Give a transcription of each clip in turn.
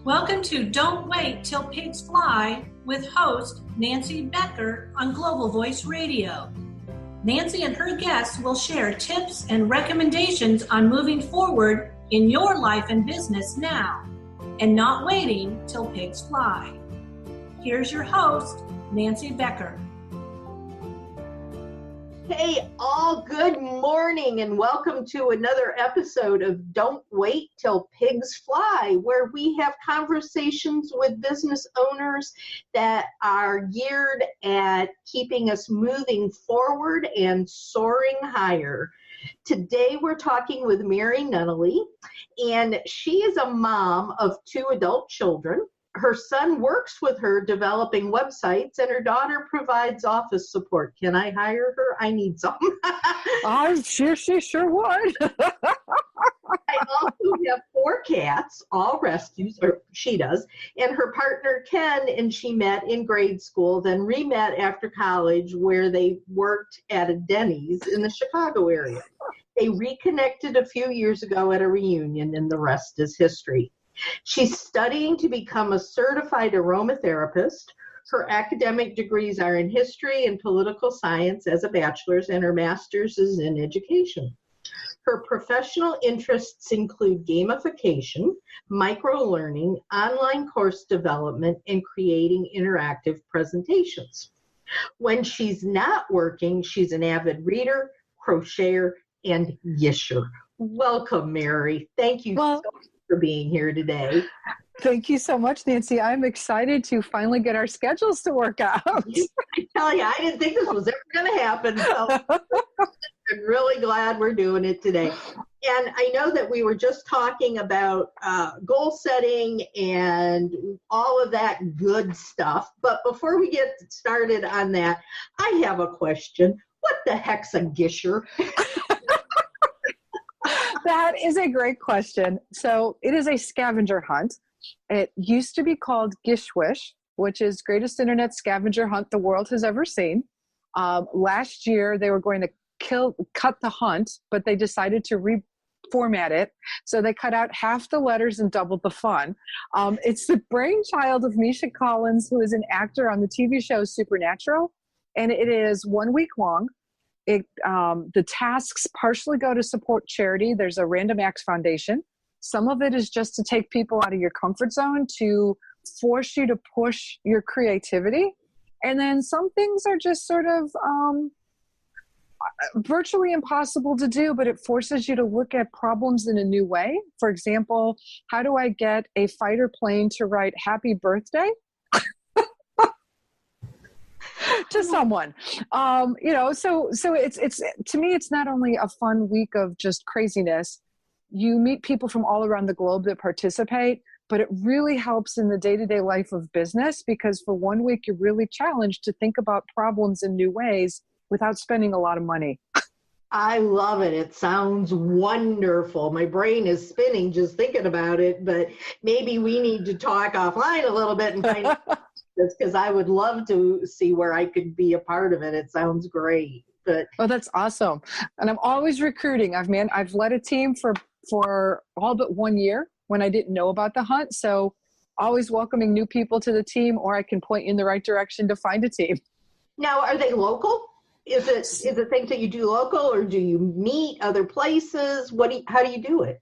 Welcome to Don't Wait Till Pigs Fly with host Nancy Becker on Global Voice Radio. Nancy and her guests will share tips and recommendations on moving forward in your life and business now and not waiting till pigs fly. Here's your host, Nancy Becker. Hey, all good morning and welcome to another episode of Don't Wait Till Pigs Fly, where we have conversations with business owners that are geared at keeping us moving forward and soaring higher. Today we're talking with Mary Nunaley, and she is a mom of 2 adult children. Her son works with her developing websites, and her daughter provides office support. Can I hire her? I need some. She sure would. I also have 4 cats, all rescues, or she does, and her partner Ken and she met in grade school, then re-met after college where they worked at a Denny's in the Chicago area. They reconnected a few years ago at a reunion, and the rest is history. She's studying to become a certified aromatherapist. Her academic degrees are in history and political science as a bachelor's, and her master's is in education. Her professional interests include gamification, micro-learning, online course development, and creating interactive presentations. When she's not working, she's an avid reader, crocheter, and Gishwhes. Welcome, Mary. Thank you so much for being here today. Thank you so much, Nancy. I'm excited to finally get our schedules to work out. I tell you, I didn't think this was ever going to happen. So I'm really glad we're doing it today. And I know that we were just talking about goal setting and all of that good stuff. But before we get started on that, I have a question. What the heck's a Gishwhes? That is a great question. So it is a scavenger hunt. It used to be called Gishwhes, which is greatest internet scavenger hunt the world has ever seen. Last year, they were going to cut the hunt, but they decided to reformat it. So they cut out half the letters and doubled the fun. It's the brainchild of Misha Collins, who is an actor on the TV show Supernatural, and it is 1 week long. The tasks partially go to support charity. There's a Random Acts Foundation. Some of it is just to take people out of your comfort zone, to force you to push your creativity. And then some things are just sort of virtually impossible to do, but it forces you to look at problems in a new way. For example, how do I get a fighter plane to write happy birthday to someone? So it's to me, it's not only a fun week of just craziness. You meet people from all around the globe that participate, but it really helps in the day-to-day life of business, because for 1 week, you're really challenged to think about problems in new ways without spending a lot of money. I love it. It sounds wonderful. My brain is spinning just thinking about it, but maybe we need to talk offline a little bit and find out this, because I would love to see where I could be a part of it. It sounds great. But that's awesome. And I'm always recruiting. I've led a team for all but 1 year when I didn't know about the hunt. So always welcoming new people to the team, or I can point you in the right direction to find a team. Now, are they local? Is it things that you do local, or do you meet other places? How do you do it?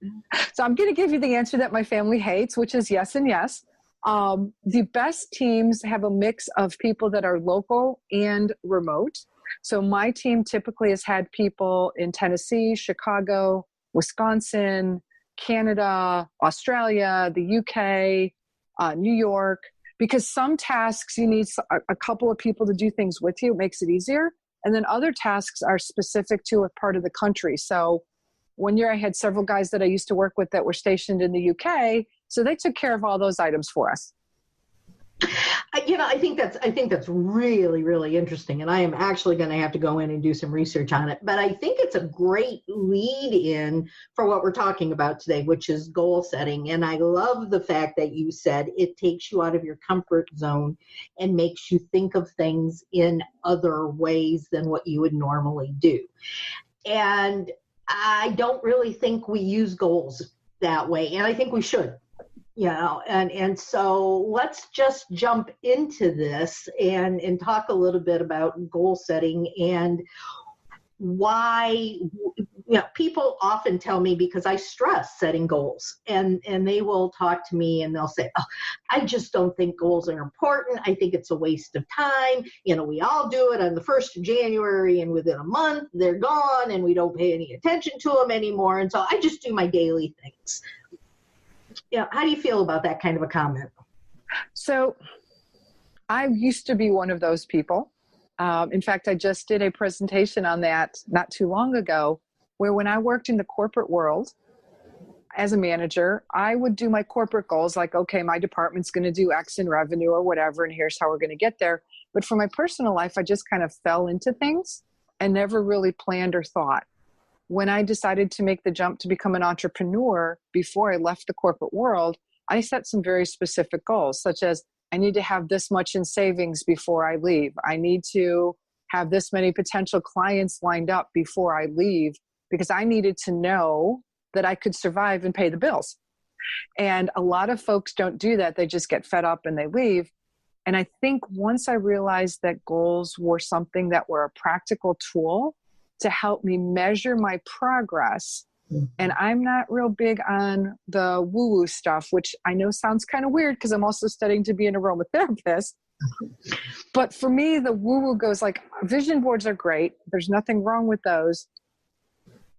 So I'm going to give you the answer that my family hates, which is yes and yes. The best teams have a mix of people that are local and remote. So my team typically has had people in Tennessee, Chicago, Wisconsin, Canada, Australia, the UK, New York, because some tasks you need a couple of people to do things with you. It makes it easier. And then other tasks are specific to a part of the country. So 1 year I had several guys that I used to work with that were stationed in the UK. So they took care of all those items for us. I think that's really, really interesting. And I am actually going to have to go in and do some research on it. But I think it's a great lead in for what we're talking about today, which is goal setting. And I love the fact that you said it takes you out of your comfort zone and makes you think of things in other ways than what you would normally do. And I don't really think we use goals that way. And I think we should. And so let's just jump into this and talk a little bit about goal setting and why. People often tell me, because I stress setting goals, and they will talk to me and they'll say, oh, I just don't think goals are important. I think it's a waste of time. We all do it on the 1st of January, and within a month they're gone and we don't pay any attention to them anymore. And so I just do my daily things. How do you feel about that kind of a comment? So I used to be one of those people. In fact, I just did a presentation on that not too long ago, where when I worked in the corporate world as a manager, I would do my corporate goals like, okay, my department's going to do X in revenue or whatever, and here's how we're going to get there. But for my personal life, I just kind of fell into things and never really planned or thought. When I decided to make the jump to become an entrepreneur before I left the corporate world, I set some very specific goals, such as I need to have this much in savings before I leave. I need to have this many potential clients lined up before I leave, because I needed to know that I could survive and pay the bills. And a lot of folks don't do that. They just get fed up and they leave. And I think once I realized that goals were something that were a practical tool to help me measure my progress, and I'm not real big on the woo-woo stuff, which I know sounds kind of weird because I'm also studying to be an aromatherapist. But for me, the woo-woo goes like, vision boards are great. There's nothing wrong with those.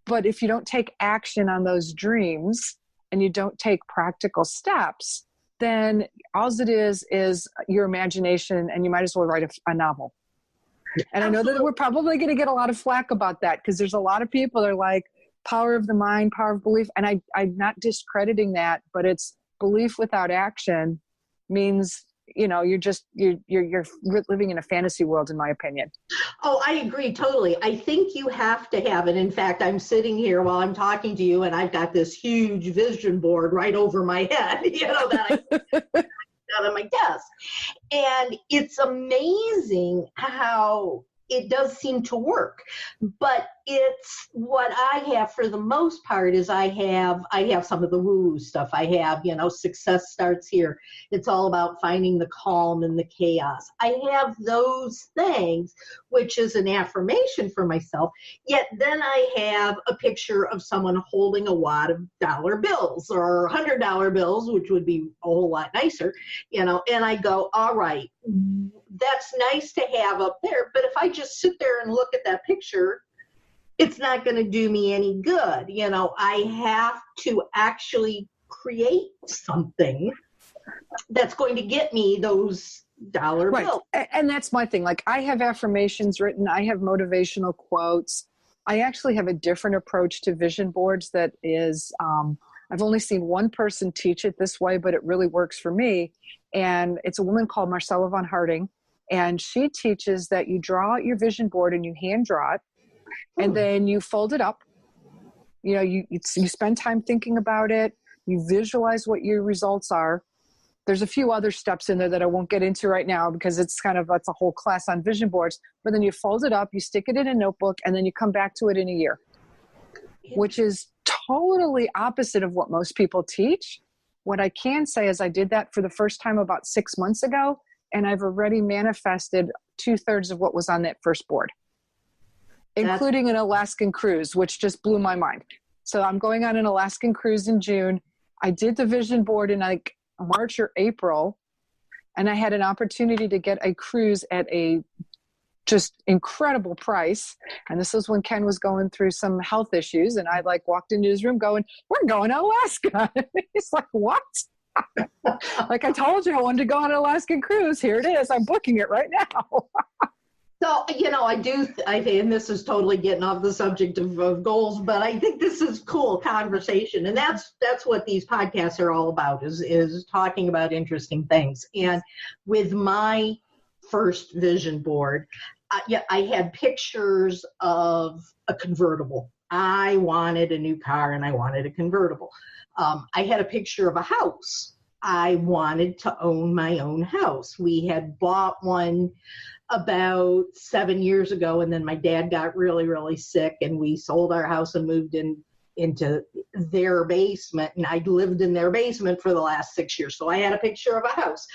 But if you don't take action on those dreams and you don't take practical steps, then all it is your imagination, and you might as well write a novel. And I know that we're probably going to get a lot of flack about that, because there's a lot of people that are like, power of the mind, power of belief. And I'm not discrediting that, but it's belief without action means, you're living in a fantasy world, in my opinion. Oh, I agree totally. I think you have to have it. In fact, I'm sitting here while I'm talking to you, and I've got this huge vision board right over my head, that I out on my desk. And it's amazing how it does seem to work. But it's what I have for the most part is I have some of the woo stuff. I have, success starts here. It's all about finding the calm in the chaos. I have those things, which is an affirmation for myself. Yet then I have a picture of someone holding a wad of dollar bills or $100 bills, which would be a whole lot nicer, and I go, all right, that's nice to have up there. But if I just sit there and look at that picture, it's not going to do me any good. I have to actually create something that's going to get me those dollar bills. And that's my thing. Like, I have affirmations written. I have motivational quotes. I actually have a different approach to vision boards that is, I've only seen one person teach it this way, but it really works for me. And it's a woman called Marcella von Harding. And she teaches that you draw out your vision board and you hand draw it, and then you fold it up. You spend time thinking about it. You visualize what your results are. There's a few other steps in there that I won't get into right now because that's a whole class on vision boards. But then you fold it up, you stick it in a notebook, and then you come back to it in a year, which is totally opposite of what most people teach. What I can say is I did that for the first time about 6 months ago, and I've already manifested 2/3 of what was on that first board, including an Alaskan cruise, which just blew my mind. So I'm going on an Alaskan cruise in June. I did the vision board in like March or April, and I had an opportunity to get a cruise at a just incredible price. And this was when Ken was going through some health issues, and I walked into his room going, "We're going to Alaska." He's like, "What?" Like, I told you I wanted to go on an Alaskan cruise. Here it is. I'm booking it right now. So, and this is totally getting off the subject of goals, but I think this is cool conversation. And that's what these podcasts are all about, is talking about interesting things. And with my first vision board, I had pictures of a convertible. I wanted a new car and I wanted a convertible. I had a picture of a house. I wanted to own my own house. We had bought one about 7 years ago, and then my dad got really, really sick, and we sold our house and moved in into their basement, and I'd lived in their basement for the last 6 years. So I had a picture of a house.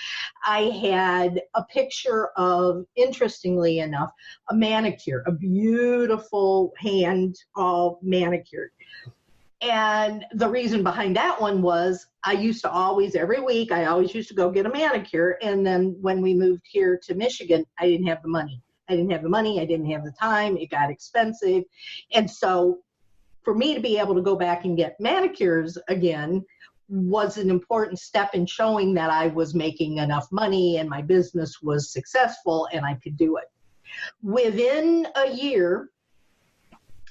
I had a picture of, interestingly enough, a manicure, a beautiful hand all manicured. And the reason behind that one was I used to always, every week, I always used to go get a manicure. And then when we moved here to Michigan, I didn't have the money. I didn't have the time. It got expensive. And so for me to be able to go back and get manicures again was an important step in showing that I was making enough money and my business was successful and I could do it. Within a year,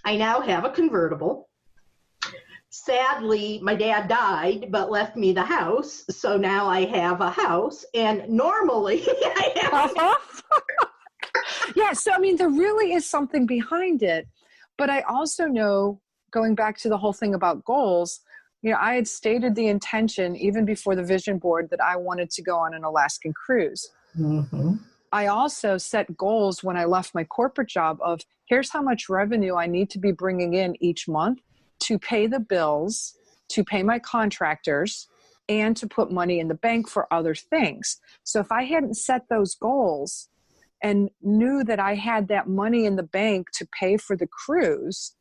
I now have a convertible. Sadly, my dad died, but left me the house. So now I have a house, and normally I have. Yeah, so I mean, there really is something behind it. But I also know, going back to the whole thing about goals, you know, I had stated the intention even before the vision board that I wanted to go on an Alaskan cruise. Mm-hmm. I also set goals when I left my corporate job of, here's how much revenue I need to be bringing in each month to pay the bills, to pay my contractors, and to put money in the bank for other things. So if I hadn't set those goals and knew that I had that money in the bank to pay for the cruise,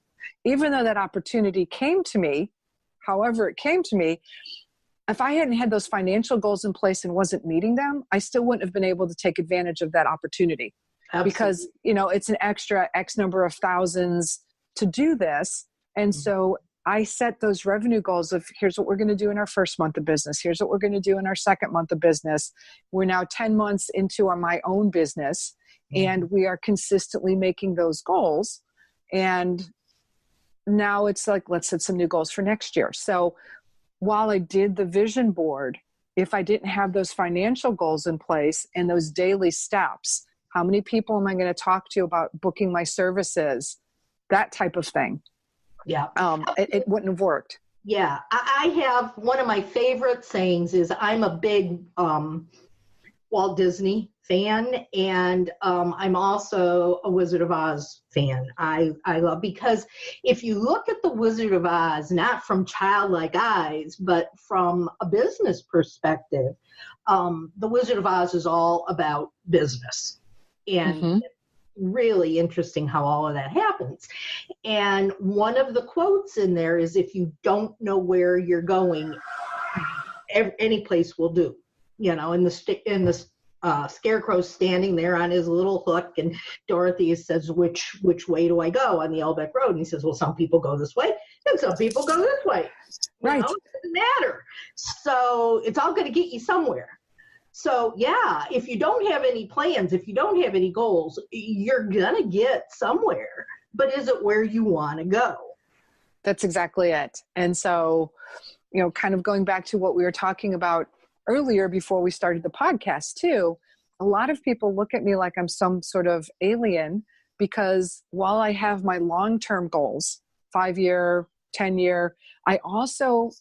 even though that opportunity came to me, however it came to me, if I hadn't had those financial goals in place and wasn't meeting them, I still wouldn't have been able to take advantage of that opportunity. Absolutely. Because, you know, it's an extra X number of thousands to do this. And so I set those revenue goals of, here's what we're going to do in our first month of business. Here's what we're going to do in our second month of business. We're now 10 months into my own business, and we are consistently making those goals. And now it's like, let's set some new goals for next year. So while I did the vision board, if I didn't have those financial goals in place and those daily steps, how many people am I going to talk to about booking my services, that type of thing, yeah, it wouldn't have worked. Yeah, I have, one of my favorite sayings is, I'm a big Walt Disney fan, and I'm also a Wizard of Oz fan. I love, because if you look at the Wizard of Oz, not from childlike eyes, but from a business perspective, the Wizard of Oz is all about business. And really interesting how all of that happens. And one of the quotes in there is, if you don't know where you're going, any place will do. You know, in the Scarecrow's standing there on his little hook, and Dorothy says, which way do I go on the Elbeck Road? And he says, well, some people go this way and some people go this way. Right. You know, it doesn't matter. So it's all going to get you somewhere. So yeah, if you don't have any plans, if you don't have any goals, you're going to get somewhere. But is it where you want to go? That's exactly it. And so, you know, kind of going back to what we were talking about earlier before we started the podcast too, a lot of people look at me like I'm some sort of alien, because while I have my long-term goals, 5-year, 10-year, I also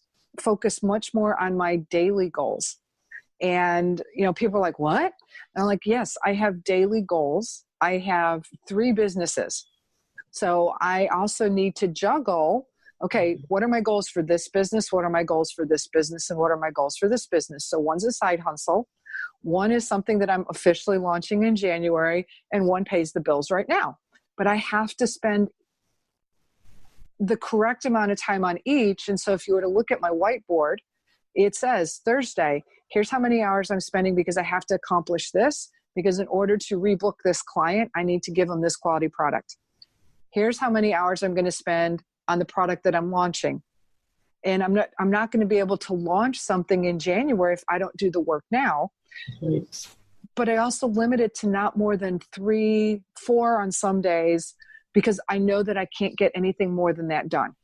focus much more on my daily goals. And, you know, people are like, what? And I'm like, yes, I have daily goals. I have 3 businesses. So I also need to juggle, okay, what are my goals for this business? What are my goals for this business? And what are my goals for this business? So one's a side hustle. One is something that I'm officially launching in January, and one pays the bills right now. But I have to spend the correct amount of time on each. And so if you were to look at my whiteboard, it says Thursday, here's how many hours I'm spending because I have to accomplish this, because in order to rebook this client, I need to give them this quality product. Here's how many hours I'm going to spend on the product that I'm launching. And I'm not going to be able to launch something in January if I don't do the work now. Right. But I also limit it to not more than 3, 4 on some days, because I know that I can't get anything more than that done.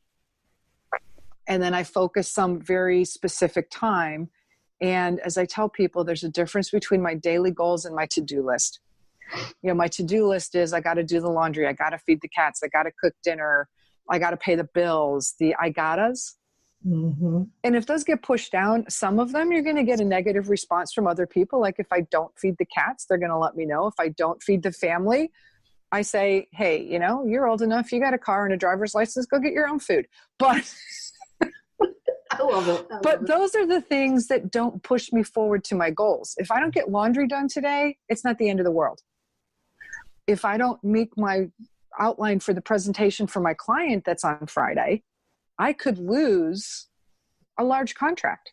And then I focus some very specific time. And as I tell people, there's a difference between my daily goals and my to-do list. You know, my to-do list is, I got to do the laundry. I got to feed the cats. I got to cook dinner. I got to pay the bills, the I gottas. Mm-hmm. And if those get pushed down, some of them, you're going to get a negative response from other people. Like if I don't feed the cats, they're going to let me know. If I don't feed the family, I say, hey, you're old enough. You got a car and a driver's license. Go get your own food. But I love it. but those are the things that don't push me forward to my goals. If I don't get laundry done today, it's not the end of the world. If I don't make my outline for the presentation for my client that's on Friday, I could lose a large contract.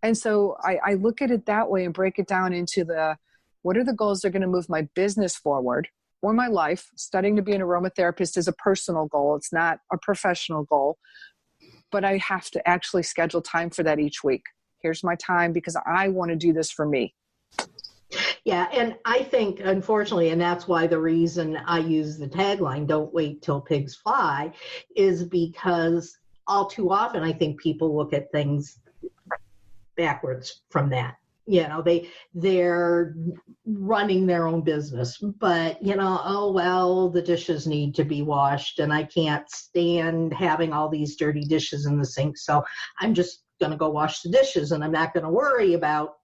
And so I look at it that way and break it down into what are the goals that are going to move my business forward or my life. Studying to be an aromatherapist is a personal goal. It's not a professional goal. But I have to actually schedule time for that each week. Here's my time because I want to do this for me. Yeah, and I think, unfortunately, and that's why the reason I use the tagline, don't wait till pigs fly, is because all too often I think people look at things backwards from that. They're running their own business, but oh well, the dishes need to be washed and I can't stand having all these dirty dishes in the sink, so I'm just going to go wash the dishes and I'm not going to worry about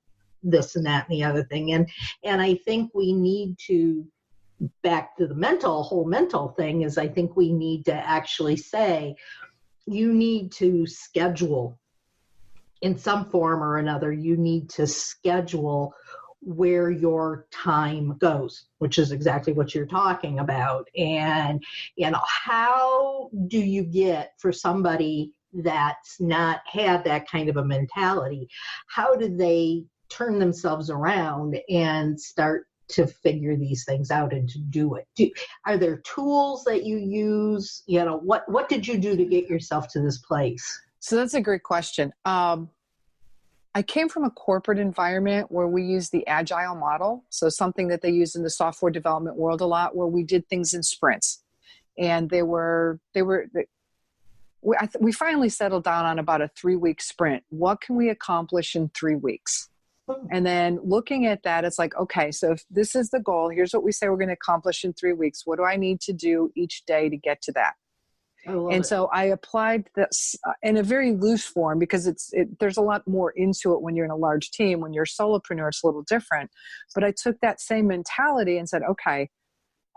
this and that and the other thing. And I think we need to, back to the whole mental thing, is I think we need to actually say, you need to schedule in some form or another. You need to schedule where your time goes, which is exactly what you're talking about. And, how do you get, for somebody that's not had that kind of a mentality, how do they turn themselves around and start to figure these things out and to do it? Are there tools that you use? What did you do to get yourself to this place? So that's a great question. I came from a corporate environment where we use the agile model. So something that they use in the software development world a lot, where we did things in sprints. And we finally settled down on about a 3-week sprint. What can we accomplish in 3 weeks? And then looking at that, it's like, okay, so if this is the goal, here's what we say we're going to accomplish in 3 weeks. What do I need to do each day to get to that? So I applied this in a very loose form because there's a lot more into it when you're in a large team. When you're a solopreneur, it's a little different. But I took that same mentality and said, okay,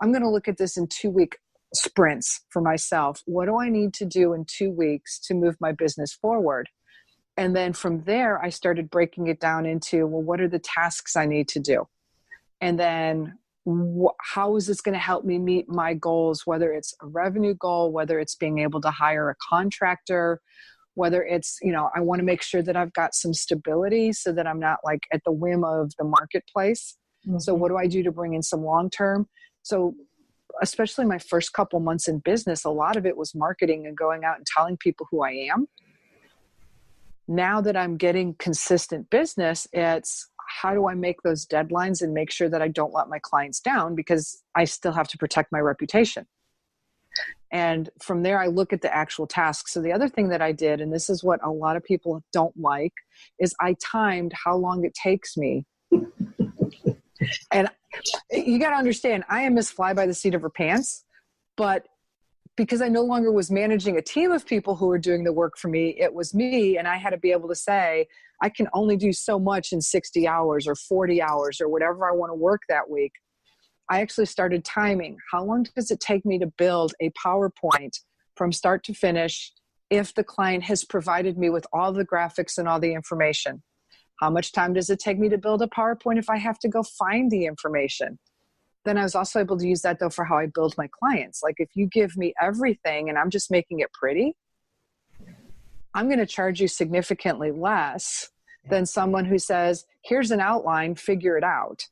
I'm going to look at this in 2-week sprints for myself. What do I need to do in 2 weeks to move my business forward? And then from there, I started breaking it down into, well, what are the tasks I need to do? And then how is this going to help me meet my goals, whether it's a revenue goal, whether it's being able to hire a contractor, whether it's, I want to make sure that I've got some stability so that I'm not like at the whim of the marketplace. Mm-hmm. So what do I do to bring in some long-term? So especially my first couple months in business, a lot of it was marketing and going out and telling people who I am. Now that I'm getting consistent business, it's how do I make those deadlines and make sure that I don't let my clients down, because I still have to protect my reputation. And from there, I look at the actual tasks. So the other thing that I did, and this is what a lot of people don't like, is I timed how long it takes me. And you got to understand, I am Miss Fly by the seat of her pants, but because I no longer was managing a team of people who were doing the work for me, it was me. And I had to be able to say, I can only do so much in 60 hours or 40 hours or whatever I want to work that week. I actually started timing. How long does it take me to build a PowerPoint from start to finish if the client has provided me with all the graphics and all the information? How much time does it take me to build a PowerPoint if I have to go find the information? Then I was also able to use that though for how I build my clients. Like if you give me everything and I'm just making it pretty, I'm going to charge you significantly less than someone who says, here's an outline, figure it out.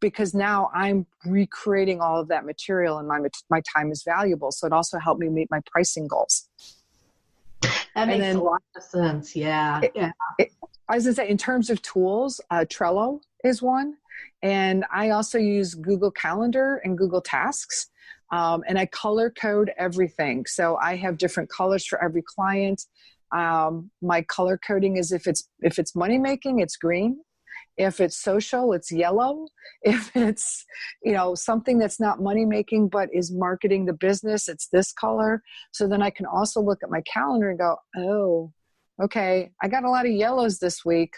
Because now I'm recreating all of that material and my time is valuable. So it also helped me meet my pricing goals. That makes a lot of sense. Yeah. I was going to say, in terms of tools, Trello is one. And I also use Google Calendar and Google Tasks. And I color code everything. So I have different colors for every client. My color coding is if it's money making, it's green. If it's social, it's yellow. If it's, something that's not money making, but is marketing the business, it's this color. So then I can also look at my calendar and go, oh, okay, I got a lot of yellows this week.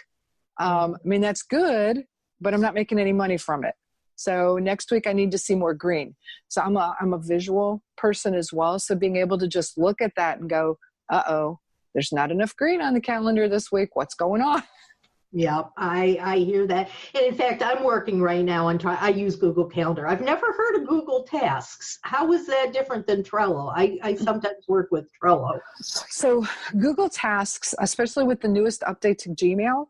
That's good, but I'm not making any money from it. So next week I need to see more green. So I'm a visual person as well. So being able to just look at that and go, uh-oh, there's not enough green on the calendar this week. What's going on? Yeah, I hear that. And in fact, I'm working right now on I use Google Calendar. I've never heard of Google Tasks. How is that different than Trello? I sometimes work with Trello. So Google Tasks, especially with the newest update to Gmail,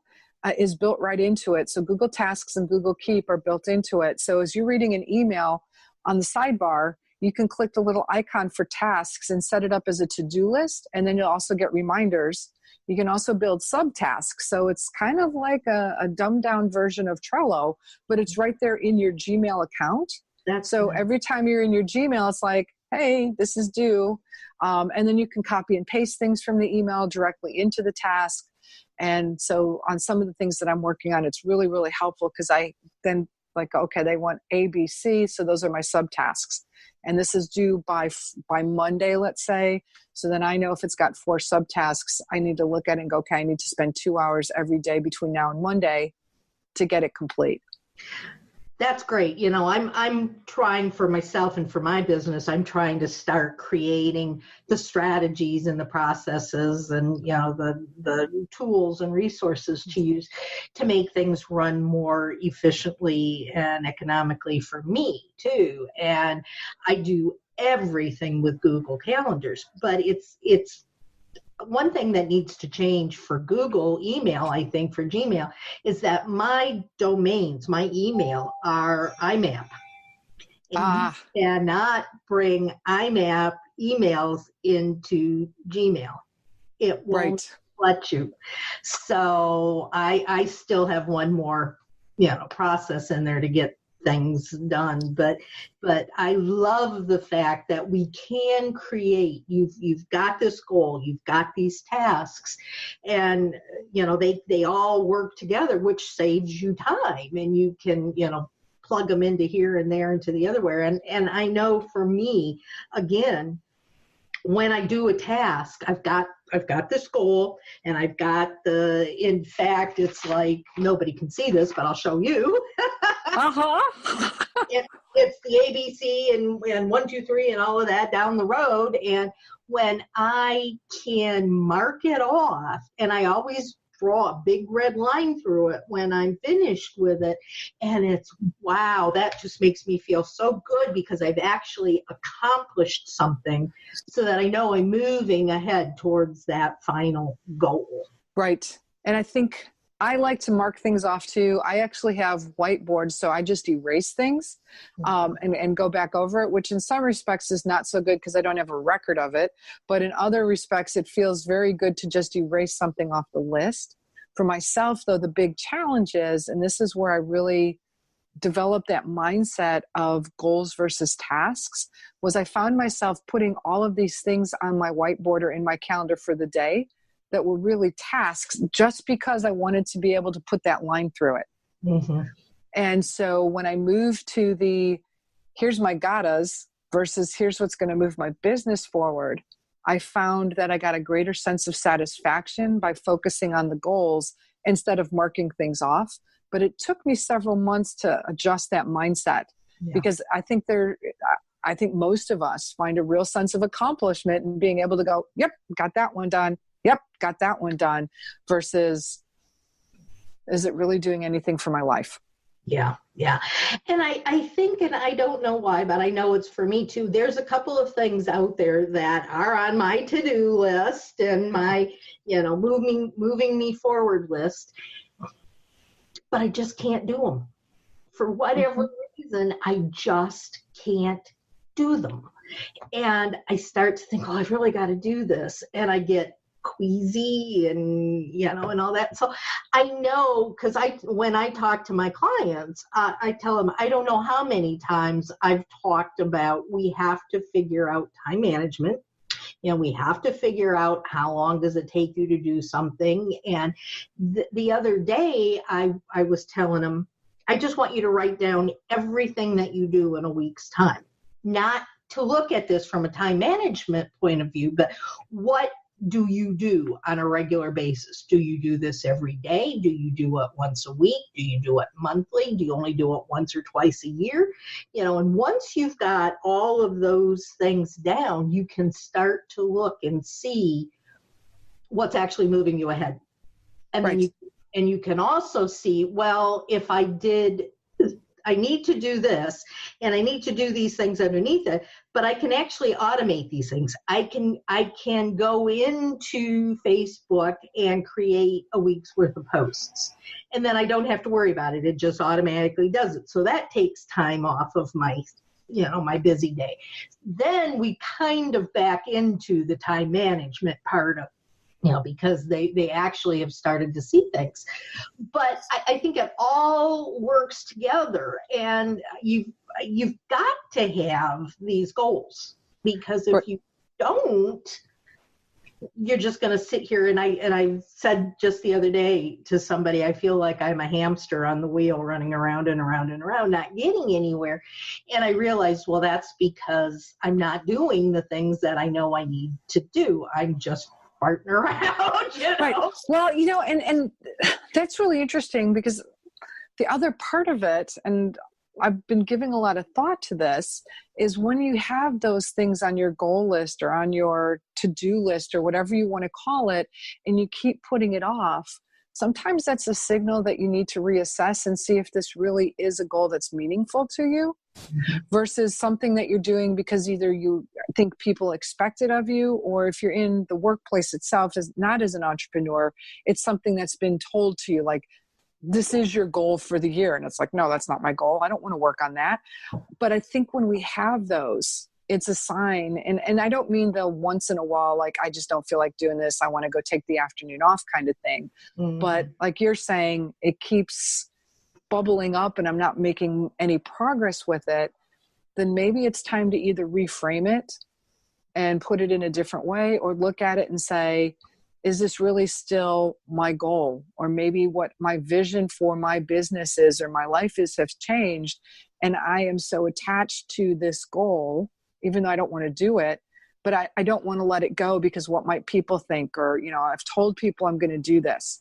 is built right into it. So Google Tasks and Google Keep are built into it. So as you're reading an email on the sidebar, you can click the little icon for tasks and set it up as a to-do list. And then you'll also get reminders. You can also build subtasks. So it's kind of like a dumbed down version of Trello, but it's right there in your Gmail account. So every time you're in your Gmail, it's like, hey, this is due. And then you can copy and paste things from the email directly into the task. And so on some of the things that I'm working on, it's really, really helpful because I then like, okay, they want A, B, C. So those are my subtasks. And this is due by Monday, let's say. So then I know if it's got 4 subtasks, I need to look at it and go, okay, I need to spend 2 hours every day between now and Monday to get it complete. That's great. You know, I'm trying for myself and for my business, I'm trying to start creating the strategies and the processes and, you know, the tools and resources to use to make things run more efficiently and economically for me too. And I do everything with Google Calendars, but it's one thing that needs to change for Google email, I think, for Gmail, is that my domains, my email, are IMAP. And you cannot bring IMAP emails into Gmail. It won't let you. So I still have one more, you know, process in there to get things done, but I love the fact that we can create. You've got this goal, you've got these tasks, and you know they all work together, which saves you time, and you can, you know, plug them into here and there and to the other where. And I know for me, again, when I do a task, I've got this goal, and I've got in fact, it's like nobody can see this, but I'll show you. It's the ABC and 1, 2, 3 and all of that down the road. And when I can mark it off, and I always draw a big red line through it when I'm finished with it, and it's, wow, that just makes me feel so good because I've actually accomplished something, so that I know I'm moving ahead towards that final goal. Right. And I think I like to mark things off too. I actually have whiteboards, so I just erase things and go back over it, which in some respects is not so good because I don't have a record of it. But in other respects, it feels very good to just erase something off the list. For myself, though, the big challenge is, and this is where I really developed that mindset of goals versus tasks, was I found myself putting all of these things on my whiteboard or in my calendar for the day that were really tasks, just because I wanted to be able to put that line through it. Mm-hmm. And so when I moved to here's my gottas versus here's what's going to move my business forward, I found that I got a greater sense of satisfaction by focusing on the goals instead of marking things off. But it took me several months to adjust that mindset, because I think most of us find a real sense of accomplishment in being able to go, yep, got that one done. Yep, got that one done, versus, is it really doing anything for my life? Yeah. And I think, and I don't know why, but I know it's for me too, there's a couple of things out there that are on my to-do list and my, you know, moving me forward list, but I just can't do them. For whatever reason, I just can't do them. And I start to think, oh, I've really got to do this. And I get queasy and, you know, and all that. So I know, because when I talk to my clients, I tell them, I don't know how many times I've talked about, we have to figure out time management. You know, we have to figure out how long does it take you to do something. And the other day I was telling them, I just want you to write down everything that you do in a week's time. Not to look at this from a time management point of view, but what do you do on a regular basis? Do you do this every day? Do you do it once a week? Do you do it monthly? Do you only do it once or twice a year? And once you've got all of those things down, you can start to look and see what's actually moving you ahead. And then you can also see, well, if I need to do this and I need to do these things underneath it, but I can actually automate these things. I can go into Facebook and create a week's worth of posts, and then I don't have to worry about it. It just automatically does it. So that takes time off of my busy day. Then we kind of back into the time management part of, because they actually have started to see things. But I think it all works together, and you've got to have these goals, because if you don't, you're just going to sit here. And I said just the other day to somebody, I feel like I'm a hamster on the wheel running around and around and around, not getting anywhere. And I realized, well, that's because I'm not doing the things that I know I need to do. I'm just farting around, Right. Well, and that's really interesting, because the other part of it, and I've been giving a lot of thought to this, is when you have those things on your goal list or on your to-do list or whatever you want to call it, and you keep putting it off, sometimes that's a signal that you need to reassess and see if this really is a goal that's meaningful to you, versus something that you're doing because either you think people expect it of you, or if you're in the workplace itself, not as an entrepreneur, it's something that's been told to you, like, this is your goal for the year. And it's like, no, that's not my goal. I don't want to work on that. But I think when we have those, it's a sign. And I don't mean the once in a while, like, I just don't feel like doing this, I want to go take the afternoon off kind of thing. Mm-hmm. But like you're saying, it keeps bubbling up and I'm not making any progress with it. Then maybe it's time to either reframe it and put it in a different way, or look at it and say, is this really still my goal? Or maybe what my vision for my business is or my life is has changed, and I am so attached to this goal, even though I don't want to do it, but I don't want to let it go because what might people think, or, I've told people I'm going to do this.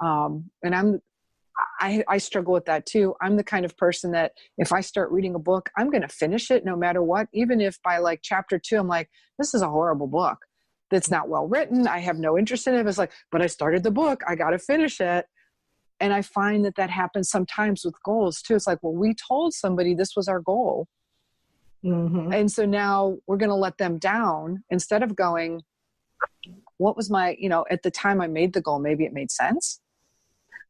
And I struggle with that too. I'm the kind of person that if I start reading a book, I'm going to finish it no matter what. Even if by like chapter 2, I'm like, this is a horrible book. That's not well written. I have no interest in it. It's like, but I started the book. I got to finish it. And I find that happens sometimes with goals too. It's like, well, we told somebody this was our goal. Mm-hmm. And so now we're going to let them down instead of going, what was my, at the time I made the goal, maybe it made sense,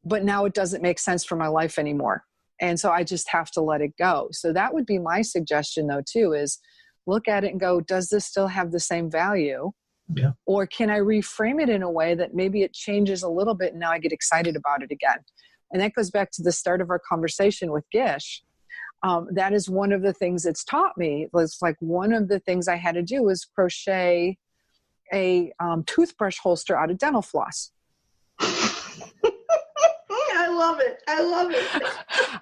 but now it doesn't make sense for my life anymore. And so I just have to let it go. So that would be my suggestion though, too, is look at it and go, does this still have the same value? Yeah. Or can I reframe it in a way that maybe it changes a little bit and now I get excited about it again? And that goes back to the start of our conversation with Gish. That is one of the things it's taught me. It's like one of the things I had to do was crochet a toothbrush holster out of dental floss. I love it.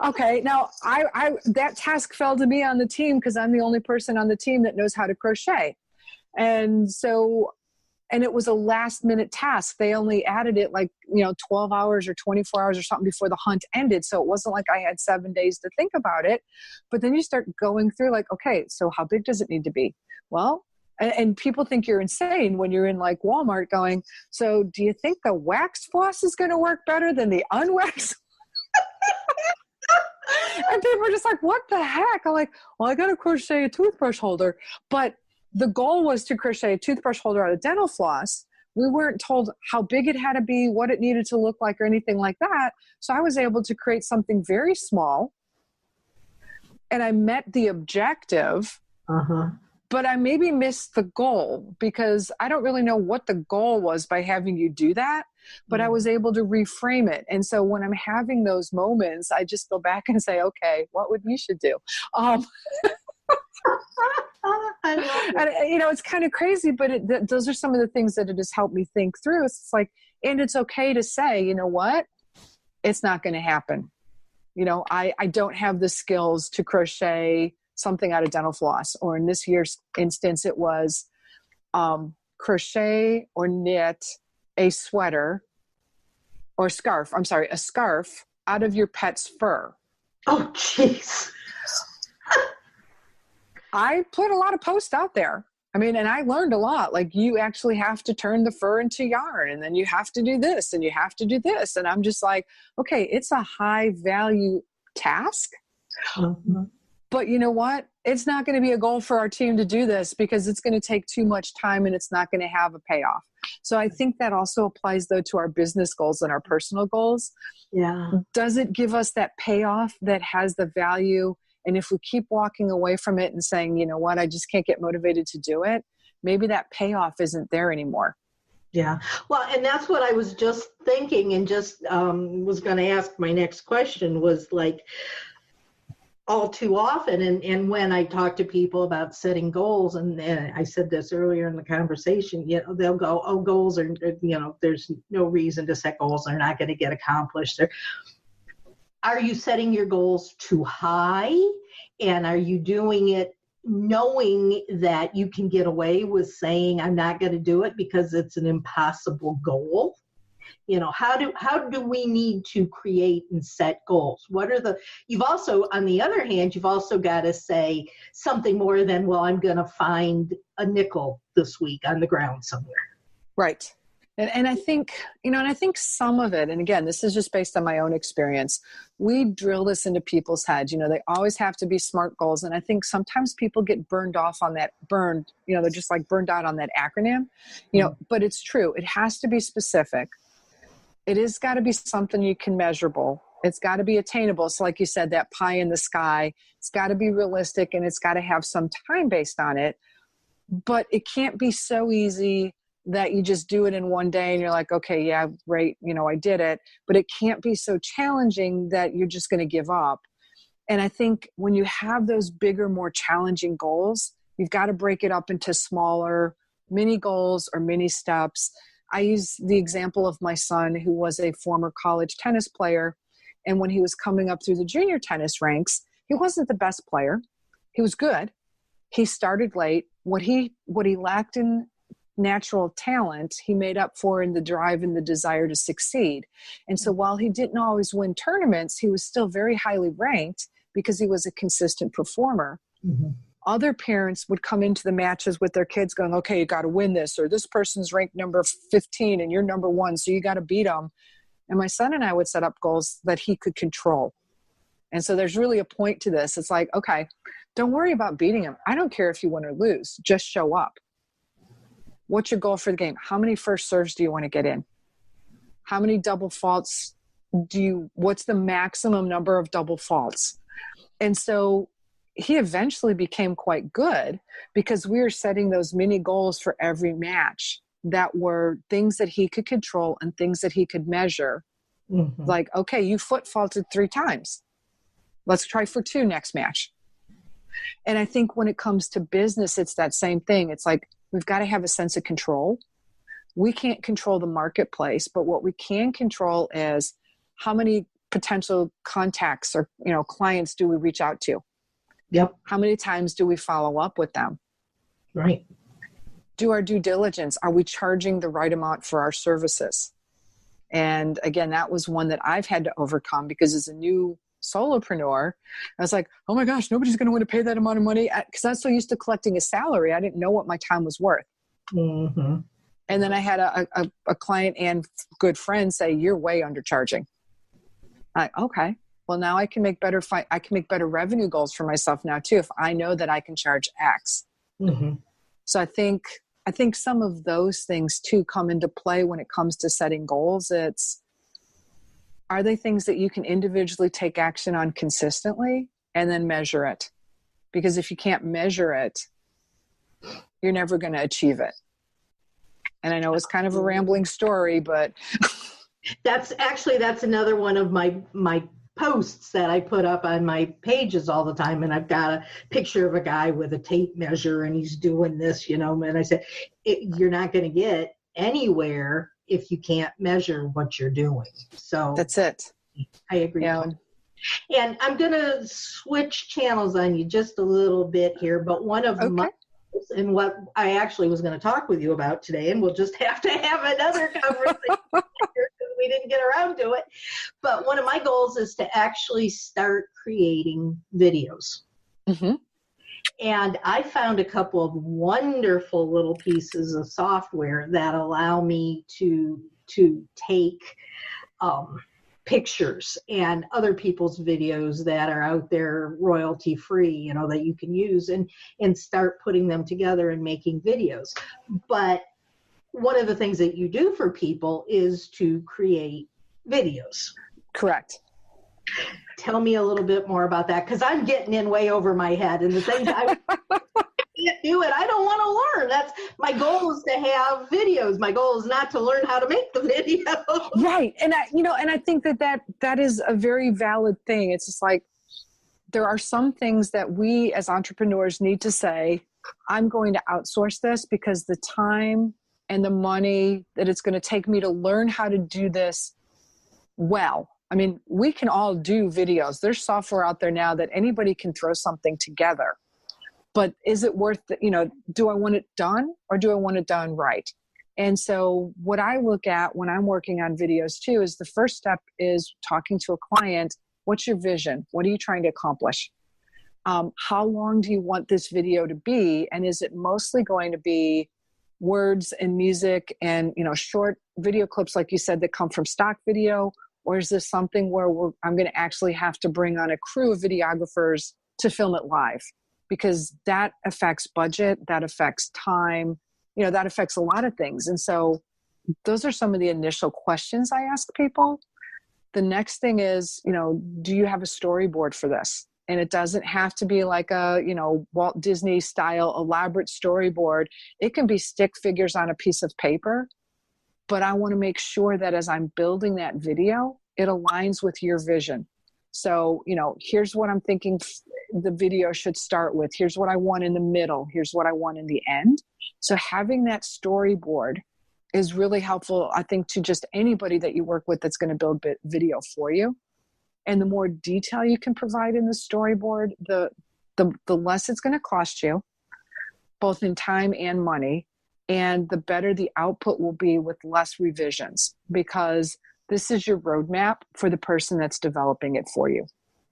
Okay. Now I that task fell to me on the team because I'm the only person on the team that knows how to crochet. And it was a last minute task. They only added it 12 hours or 24 hours or something before the hunt ended. So it wasn't like I had 7 days to think about it. But then you start going through okay, so how big does it need to be? Well, and people think you're insane when you're in Walmart going, so do you think the waxed floss is going to work better than the unwaxed? And people are just like, what the heck? I'm like, well, I got to crochet a toothbrush holder. But the goal was to crochet a toothbrush holder out of dental floss. We weren't told how big it had to be, what it needed to look like, or anything like that. So I was able to create something very small. And I met the objective, but I maybe missed the goal because I don't really know what the goal was by having you do that, but I was able to reframe it. And so when I'm having those moments, I just go back and say, okay, what would we should do? And, it's kind of crazy, but those are some of the things that it has helped me think through. It's like, and it's okay to say, you know what? It's not going to happen. I don't have the skills to crochet something out of dental floss, or in this year's instance, it was crochet or knit a sweater or scarf, a scarf out of your pet's fur. Oh, jeez. I put a lot of posts out there. I mean, and I learned a lot. Like, you actually have to turn the fur into yarn, and then you have to do this and you have to do this. And I'm just like, okay, it's a high value task. Mm-hmm. But you know what? It's not going to be a goal for our team to do this because it's going to take too much time and it's not going to have a payoff. So I think that also applies, though, to our business goals and our personal goals. Yeah. Does it give us that payoff that has the value? And if we keep walking away from it and saying, you know what, I just can't get motivated to do it, maybe that payoff isn't there anymore. Yeah. Well, and that's what I was just thinking, and just was going to ask my next question was, like, all too often, and when I talk to people about setting goals, and I said this earlier in the conversation, they'll go, oh, goals are, there's no reason to set goals. They're not going to get accomplished. Are you setting your goals too high? And are you doing it knowing that you can get away with saying, I'm not going to do it because it's an impossible goal? How do we need to create and set goals? You've also, on the other hand, you've also got to say something more than, well, I'm going to find a nickel this week on the ground somewhere. Right. And I think, I think some of it, and again, this is just based on my own experience, we drill this into people's heads. They always have to be SMART goals. And I think sometimes people get burned off on that, they're just like burned out on that acronym, but it's true. It has to be specific. It has got to be something you can measurable. It's got to be attainable. So like you said, that pie in the sky, it's got to be realistic, and it's got to have some time based on it. But it can't be so easy that you just do it in one day and you're like, okay, yeah, great, I did it. But it can't be so challenging that you're just going to give up. And I think when you have those bigger, more challenging goals, you've got to break it up into smaller mini goals or mini steps. I use the example of my son, who was a former college tennis player. And when he was coming up through the junior tennis ranks, he wasn't the best player. He was good. He started late. What he lacked in natural talent, he made up for in the drive and the desire to succeed. And so while he didn't always win tournaments, he was still very highly ranked because he was a consistent performer. Mm-hmm. Other parents would come into the matches with their kids going, okay, you got to win this, or this person's ranked number 15 and you're number 1, so you got to beat them. And my son and I would set up goals that he could control. And so there's really a point to this. It's like, okay, don't worry about beating him. I don't care if you win or lose. Just show up. What's your goal for the game? How many first serves do you want to get in? How many double faults what's the maximum number of double faults? And so he eventually became quite good because we were setting those mini goals for every match that were things that he could control and things that he could measure. Mm-hmm. Like, okay, you foot faulted 3 times. Let's try for 2 next match. And I think when it comes to business, it's that same thing. It's like, we've got to have a sense of control. We can't control the marketplace, but what we can control is how many potential contacts or, clients do we reach out to? Yep. How many times do we follow up with them? Right. Do our due diligence. Are we charging the right amount for our services? And again, that was one that I've had to overcome because as a new solopreneur, I was like, oh my gosh, nobody's going to want to pay that amount of money, because I'm so used to collecting a salary. I didn't know what my time was worth. Mm-hmm. And then I had a client and good friend say, you're way undercharging. Okay. Well, now I can make better revenue goals for myself now too, if I know that I can charge X. Mm-hmm. So I think some of those things too come into play when it comes to setting goals. Are they things that you can individually take action on consistently and then measure it? Because if you can't measure it, you're never going to achieve it. And I know it's kind of a rambling story, but that's another one of my posts that I put up on my pages all the time. And I've got a picture of a guy with a tape measure and he's doing this, and I said, you're not going to get anywhere if you can't measure what you're doing. So that's it. I agree. Yeah. And I'm going to switch channels on you just a little bit here, but one of and what I actually was going to talk with you about today, and we'll just have to have another conversation because we didn't get around to it. But one of my goals is to actually start creating videos. Mm-hmm. And I found a couple of wonderful little pieces of software that allow me to take pictures and other people's videos that are out there royalty free, that you can use and start putting them together and making videos. But one of the things that you do for people is to create videos. Correct. Tell me a little bit more about that, because I'm getting in way over my head, and the things I can't do it. I don't want to learn. That's my goal, is to have videos. My goal is not to learn how to make the video. Right. And I think that is a very valid thing. It's just like, there are some things that we as entrepreneurs need to say, I'm going to outsource this because the time and the money that it's going to take me to learn how to do this well. I mean, we can all do videos. There's software out there now that anybody can throw something together. But is it worth do I want it done, or do I want it done right? And so what I look at when I'm working on videos too is, the first step is talking to a client. What's your vision? What are you trying to accomplish? How long do you want this video to be? And is it mostly going to be words and music and, short video clips, like you said, that come from stock video? Or is this something where I'm going to actually have to bring on a crew of videographers to film it live? Because that affects budget, that affects time, that affects a lot of things. And so those are some of the initial questions I ask people. The next thing is, do you have a storyboard for this? And it doesn't have to be like a, Walt Disney style elaborate storyboard. It can be stick figures on a piece of paper. But I want to make sure that as I'm building that video, it aligns with your vision. So, here's what I'm thinking the video should start with. Here's what I want in the middle. Here's what I want in the end. So having that storyboard is really helpful, I think, to just anybody that you work with that's going to build video for you. And the more detail you can provide in the storyboard, the less it's going to cost you, both in time and money. And the better the output will be with less revisions, because this is your roadmap for the person that's developing it for you.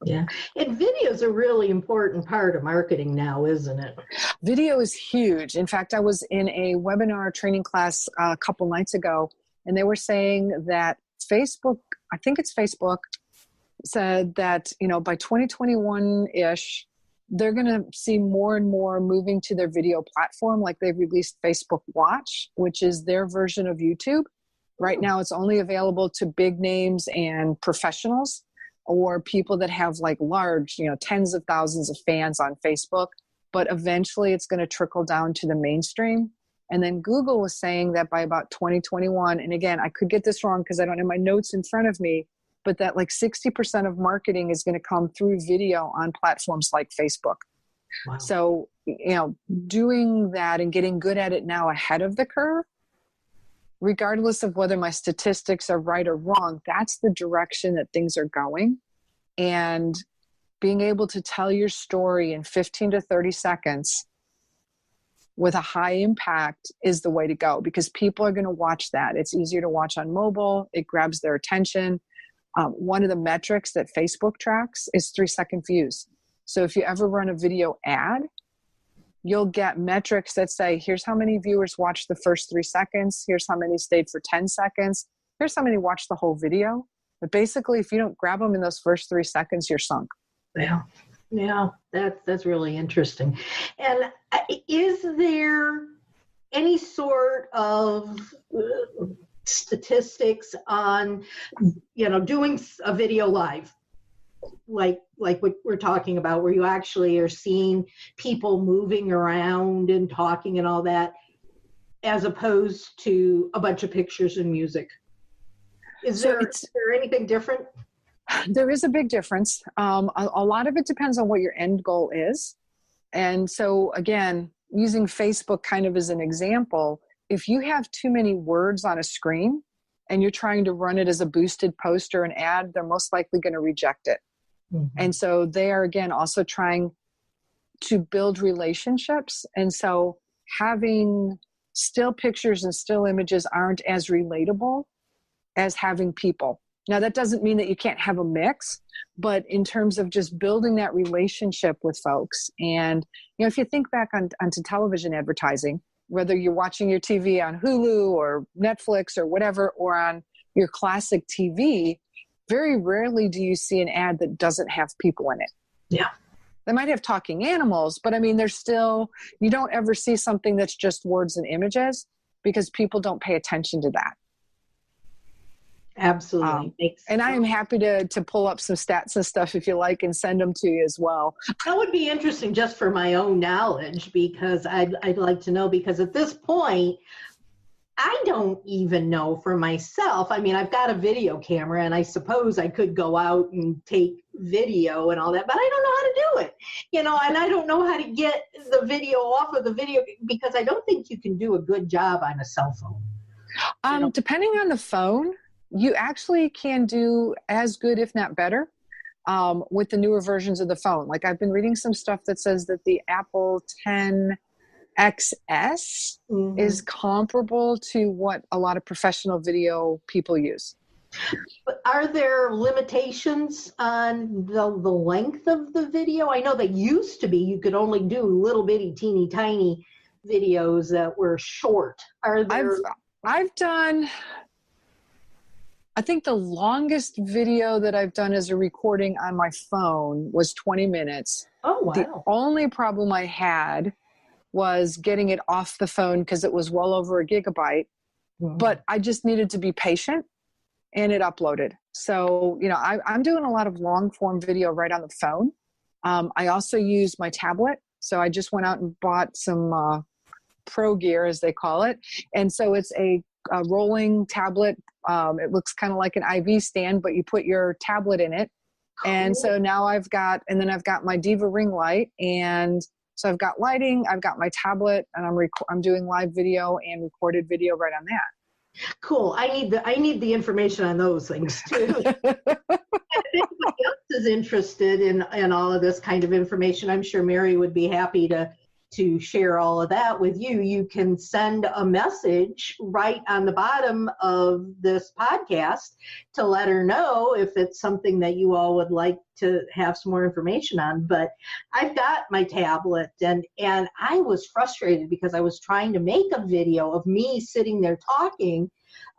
Yeah. And video is a really important part of marketing now, isn't it? Video is huge. In fact, I was in a webinar training class a couple nights ago, and they were saying that Facebook, I think it's Facebook, said that, by 2021-ish, they're going to see more and more moving to their video platform. Like, they've released Facebook Watch, which is their version of YouTube. Right now, it's only available to big names and professionals, or people that have like large, tens of thousands of fans on Facebook. But eventually it's going to trickle down to the mainstream. And then Google was saying that by about 2021, and again, I could get this wrong because I don't have my notes in front of me, but that like 60% of marketing is going to come through video on platforms like Facebook. Wow. So, doing that and getting good at it now ahead of the curve, regardless of whether my statistics are right or wrong, that's the direction that things are going. And being able to tell your story in 15 to 30 seconds with a high impact is the way to go, because people are going to watch that. It's easier to watch on mobile. It grabs their attention. One of the metrics that Facebook tracks is 3-second views. So if you ever run a video ad, you'll get metrics that say, here's how many viewers watched the first 3 seconds. Here's how many stayed for 10 seconds. Here's how many watched the whole video. But basically, if you don't grab them in those first 3 seconds, you're sunk. Yeah, that's really interesting. And is there any sort of statistics on, doing a video live? Like what we're talking about, where you actually are seeing people moving around and talking and all that, as opposed to a bunch of pictures and music. Is there anything different? There is a big difference. A lot of it depends on what your end goal is. And so again, using Facebook kind of as an example, if you have too many words on a screen and you're trying to run it as a boosted post or an ad, they're most likely going to reject it. Mm-hmm. And so they are, again, also trying to build relationships. And so having still pictures and still images aren't as relatable as having people. Now, that doesn't mean that you can't have a mix, but in terms of just building that relationship with folks. And, if you think back onto television advertising, whether you're watching your TV on Hulu or Netflix or whatever, or on your classic TV, very rarely do you see an ad that doesn't have people in it. Yeah. They might have talking animals, but I mean, there's still, you don't ever see something that's just words and images because people don't pay attention to that. Absolutely. And I am happy to pull up some stats and stuff if you like and send them to you as well. That would be interesting just for my own knowledge, because I'd like to know, because at this point, I don't even know for myself. I mean, I've got a video camera and I suppose I could go out and take video and all that, but I don't know how to do it, and I don't know how to get the video off of the video, because I don't think you can do a good job on a cell phone. Depending on the phone, you actually can do as good, if not better, with the newer versions of the phone. Like I've been reading some stuff that says that the Apple XS is comparable to what a lot of professional video people use. But are there limitations on the length of the video? I know that used to be you could only do little bitty teeny tiny videos that were short. Are there? I've done, I think the longest video that I've done as a recording on my phone was 20 minutes. Oh, wow. The only problem I had was getting it off the phone because it was well over a gigabyte, but I just needed to be patient and it uploaded. So, I'm doing a lot of long form video right on the phone. I also use my tablet. So I just went out and bought some pro gear, as they call it. And so it's a rolling tablet. It looks kind of like an IV stand, but you put your tablet in it. Cool. And so now I've got my Diva ring light, and so I've got lighting, I've got my tablet, and I'm doing live video and recorded video right on that. Cool. I need the information on those things too. If anybody else is interested in all of this kind of information, I'm sure Mary would be happy to share all of that with you. You can send a message right on the bottom of this podcast to let her know if it's something that you all would like to have some more information on. But I've got my tablet, and I was frustrated because I was trying to make a video of me sitting there talking.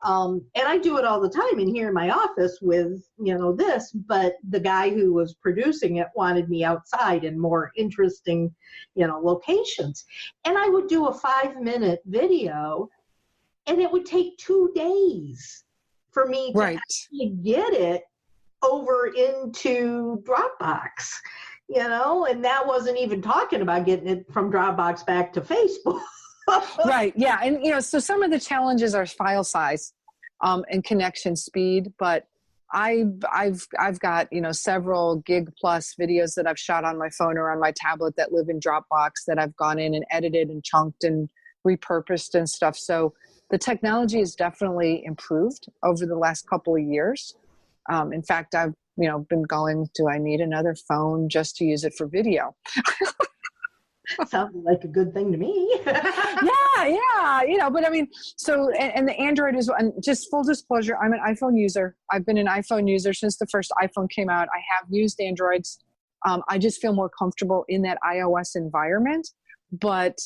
And I do it all the time in here in my office with, this, but the guy who was producing it wanted me outside in more interesting, locations. And I would do a 5-minute video, and it would take 2 days for me to actually get it over into Dropbox, and that wasn't even talking about getting it from Dropbox back to Facebook. Right. Yeah. And, so some of the challenges are file size and connection speed, but I've got, several gig plus videos that I've shot on my phone or on my tablet that live in Dropbox that I've gone in and edited and chunked and repurposed and stuff. So the technology has definitely improved over the last couple of years. In fact, I've, been going, do I need another phone just to use it for video? Sounds like a good thing to me. Yeah. But I mean, so, and the Android is, and just full disclosure, I'm an iPhone user. I've been an iPhone user since the first iPhone came out. I have used Androids. I just feel more comfortable in that iOS environment. But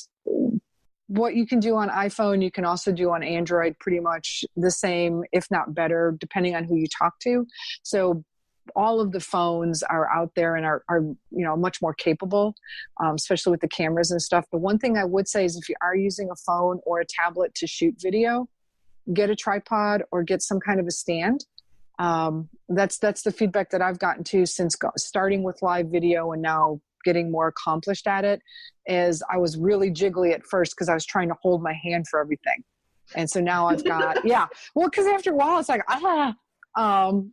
what you can do on iPhone, you can also do on Android, pretty much the same, if not better, depending on who you talk to. So all of the phones are out there and are much more capable, especially with the cameras and stuff. The one thing I would say is if you are using a phone or a tablet to shoot video, get a tripod or get some kind of a stand. That's the feedback that I've gotten to since starting with live video and now getting more accomplished at it. Is I was really jiggly at first because I was trying to hold my hand for everything. And so now I've got, because after a while it's like,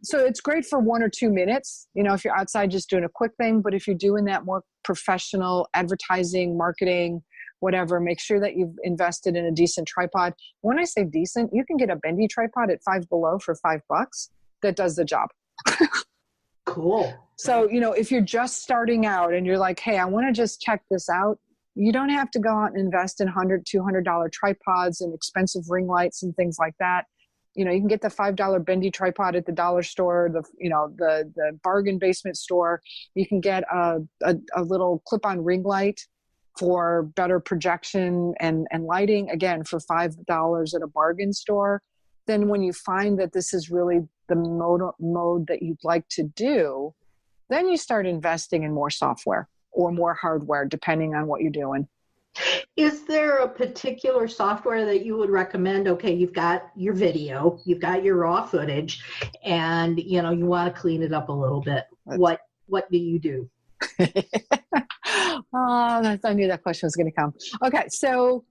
so it's great for 1 or 2 minutes, if you're outside just doing a quick thing. But if you're doing that more professional advertising, marketing, whatever, make sure that you've invested in a decent tripod. When I say decent, you can get a bendy tripod at Five Below for $5 that does the job. Cool. So, if you're just starting out and you're like, hey, I want to just check this out, you don't have to go out and invest in $100, $200 tripods and expensive ring lights and things like that. You can get the $5 bendy tripod at the dollar store, the bargain basement store. You can get a little clip-on ring light for better projection and lighting, again, for $5 at a bargain store. Then when you find that this is really the mode that you'd like to do, then you start investing in more software or more hardware, depending on what you're doing. Is there a particular software that you would recommend? Okay, you've got your video, you've got your raw footage, and you want to clean it up a little bit. What do you do? I knew that question was going to come. Okay, so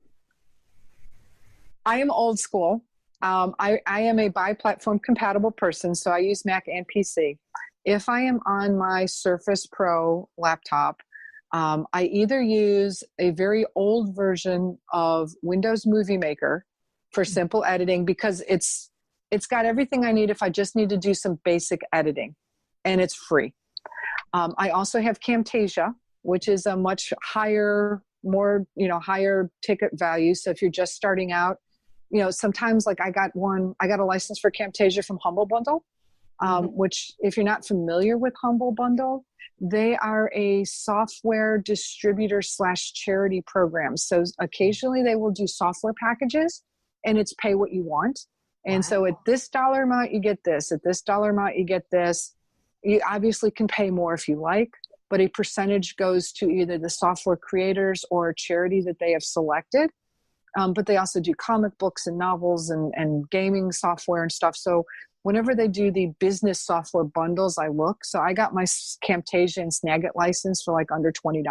I am old school. I am a bi-platform compatible person, so I use Mac and PC. If I am on my Surface Pro laptop, I either use a very old version of Windows Movie Maker for simple editing, because it's got everything I need if I just need to do some basic editing, and it's free. I also have Camtasia, which is a much higher, more, higher ticket value. So if you're just starting out, sometimes like I got a license for Camtasia from Humble Bundle, which if you're not familiar with Humble Bundle, they are a software distributor / charity program. So occasionally they will do software packages, and it's pay what you want. And so at this dollar amount, you get this. At this dollar amount, you get this. You obviously can pay more if you like, but a percentage goes to either the software creators or a charity that they have selected. But they also do comic books and novels and gaming software and stuff. So whenever they do the business software bundles, I look. So I got my Camtasia and Snagit license for like under $20.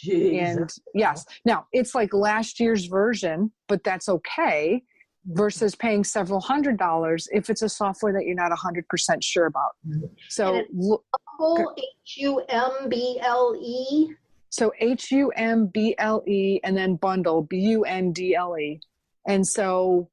Jeez. And yes, now it's like last year's version, but that's okay, versus paying several $100s if it's a software that you're not 100% sure about. So Humble, Humble. So Humble and then bundle, Bundle. And so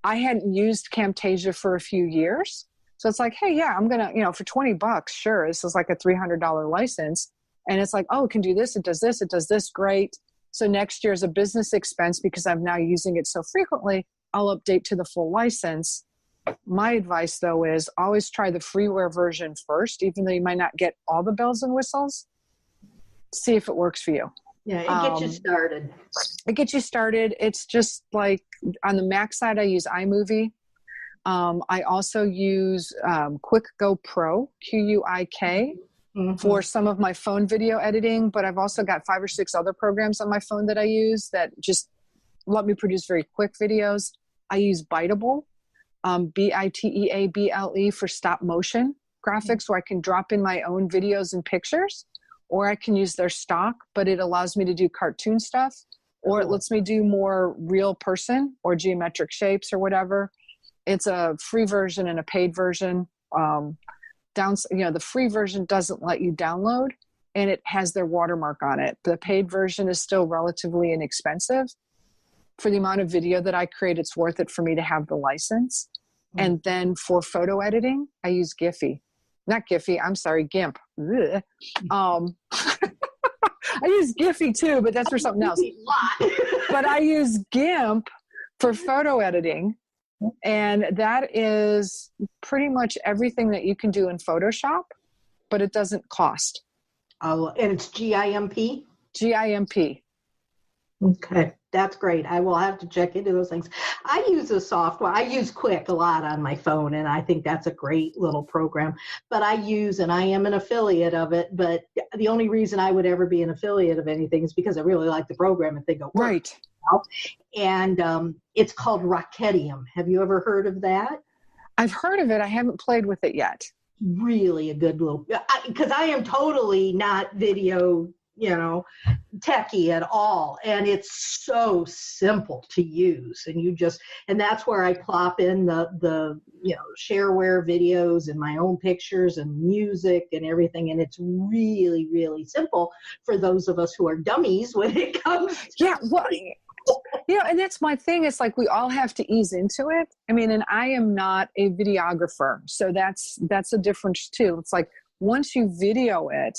I hadn't used Camtasia for a few years. So it's like, hey, yeah, I'm going to, for $20, sure. This is like a $300 license. And it's like, oh, it can do this. It does this. Great. So next year is a business expense, because I'm now using it so frequently, I'll update to the full license. My advice, though, is always try the freeware version first, even though you might not get all the bells and whistles. See if it works for you. Yeah, it gets you started. It's just like on the Mac side, I use iMovie. I also use Quick Go Pro, QUIK, for some of my phone video editing, but I've also got 5 or 6 other programs on my phone that I use that just let me produce very quick videos. I use Biteable, Biteable, for stop motion graphics, where I can drop in my own videos and pictures, or I can use their stock, but it allows me to do cartoon stuff, or it lets me do more real person or geometric shapes or whatever. It's a free version and a paid version. The free version doesn't let you download, and it has their watermark on it. The paid version is still relatively inexpensive. For the amount of video that I create, it's worth it for me to have the license. And then for photo editing, I use GIMP. Ugh. I use Giphy too, but that's for something else. But I use GIMP for photo editing. And that is pretty much everything that you can do in Photoshop, but it doesn't cost. Oh, and it's GIMP? GIMP. Okay, that's great. I will have to check into those things. I use a software. I use Quick a lot on my phone, and I think that's a great little program. But I am an affiliate of it, but the only reason I would ever be an affiliate of anything is because I really like the program and think it works. Right. And it's called Rocketium. Have you ever heard of that? I've heard of it. I haven't played with it yet. Really a good little, because I am totally not video, techie at all. And it's so simple to use. And that's where I plop in the shareware videos and my own pictures and music and everything. And it's really, really simple for those of us who are dummies when it comes to And that's my thing. It's like, we all have to ease into it. I mean, and I am not a videographer. So that's a difference too. It's like, once you video it,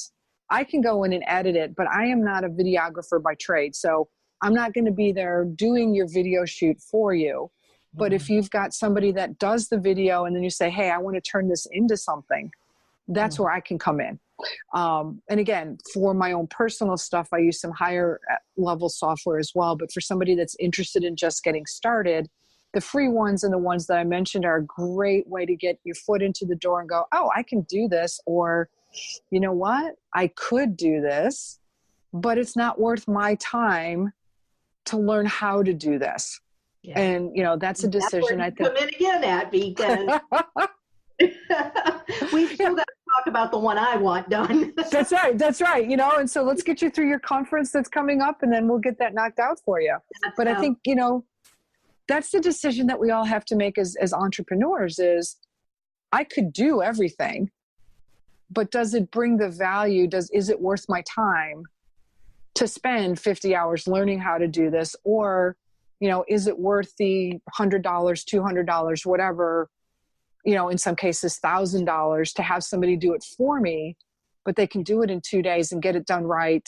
I can go in and edit it, but I am not a videographer by trade. So I'm not going to be there doing your video shoot for you. But if you've got somebody that does the video and then you say, hey, I want to turn this into something, that's where I can come in. And again, for my own personal stuff, I use some higher level software as well. But for somebody that's interested in just getting started, the free ones and the ones that I mentioned are a great way to get your foot into the door and go, oh, I can do this. Or, you know what? I could do this, but it's not worth my time to learn how to do this. Yeah. And, that's a decision I think. Come in again at, because we've still got to talk about the one I want done. That's right. And so let's get you through your conference that's coming up, and then we'll get that knocked out for you. But I think, that's the decision that we all have to make as entrepreneurs is, I could do everything, but does it bring the value? Is it worth my time to spend 50 hours learning how to do this? Or, is it worth the $100, $200, whatever, in some cases, $1,000 to have somebody do it for me, but they can do it in 2 days and get it done right.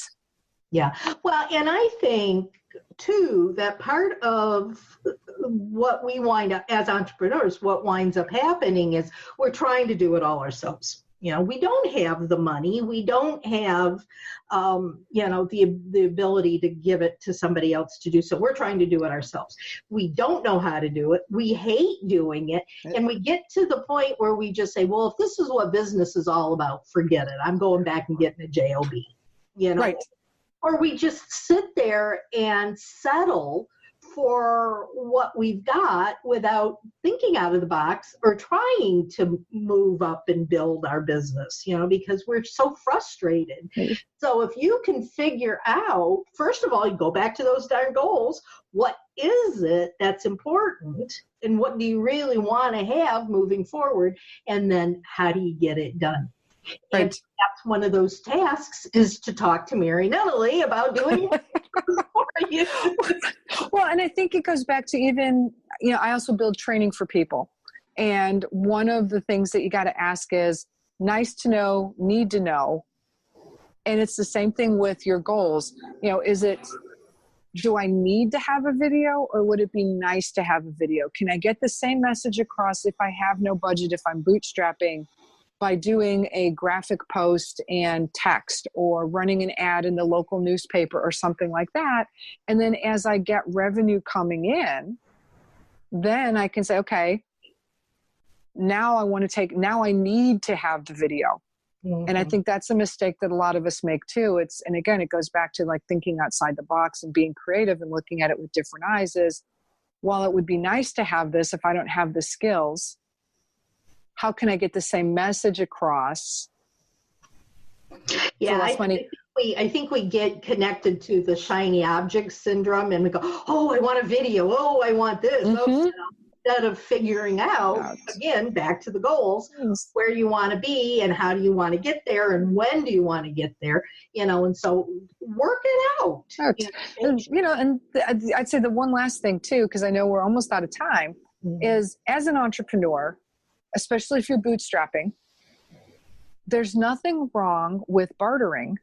Yeah. Well, and I think too, that part of what we wind up as entrepreneurs, what winds up happening is we're trying to do it all ourselves. We don't have the money. We don't have, the ability to give it to somebody else to do. So we're trying to do it ourselves. We don't know how to do it. We hate doing it. And we get to the point where we just say, well, if this is what business is all about, forget it. I'm going back and getting a job, Right. Or we just sit there and settle for what we've got without thinking out of the box or trying to move up and build our business, because we're so frustrated. So if you can figure out, first of all, you go back to those darn goals. What is it that's important? And what do you really want to have moving forward? And then how do you get it done? Right. And that's one of those tasks, is to talk to Mary Nunaley about doing it for you. Well, and I think it goes back to even, I also build training for people. And one of the things that you got to ask is, nice to know, need to know. And it's the same thing with your goals. Do I need to have a video, or would it be nice to have a video? Can I get the same message across if I have no budget, if I'm bootstrapping, by doing a graphic post and text, or running an ad in the local newspaper or something like that? And then as I get revenue coming in, then I can say, okay, now I need to have the video. Mm-hmm. And I think that's a mistake that a lot of us make too. And again, it goes back to like thinking outside the box and being creative and looking at it with different eyes. Is, while it would be nice to have this, if I don't have the skills, how can I get the same message across? Yeah, I think we get connected to the shiny object syndrome, and we go, oh, I want a video. Oh, I want this. Mm-hmm. Instead of figuring out, again, back to the goals, where you want to be and how do you want to get there and when do you want to get there, and so work it out. And I'd say the one last thing too, because I know we're almost out of time, is as an entrepreneur, especially if you're bootstrapping, there's nothing wrong with bartering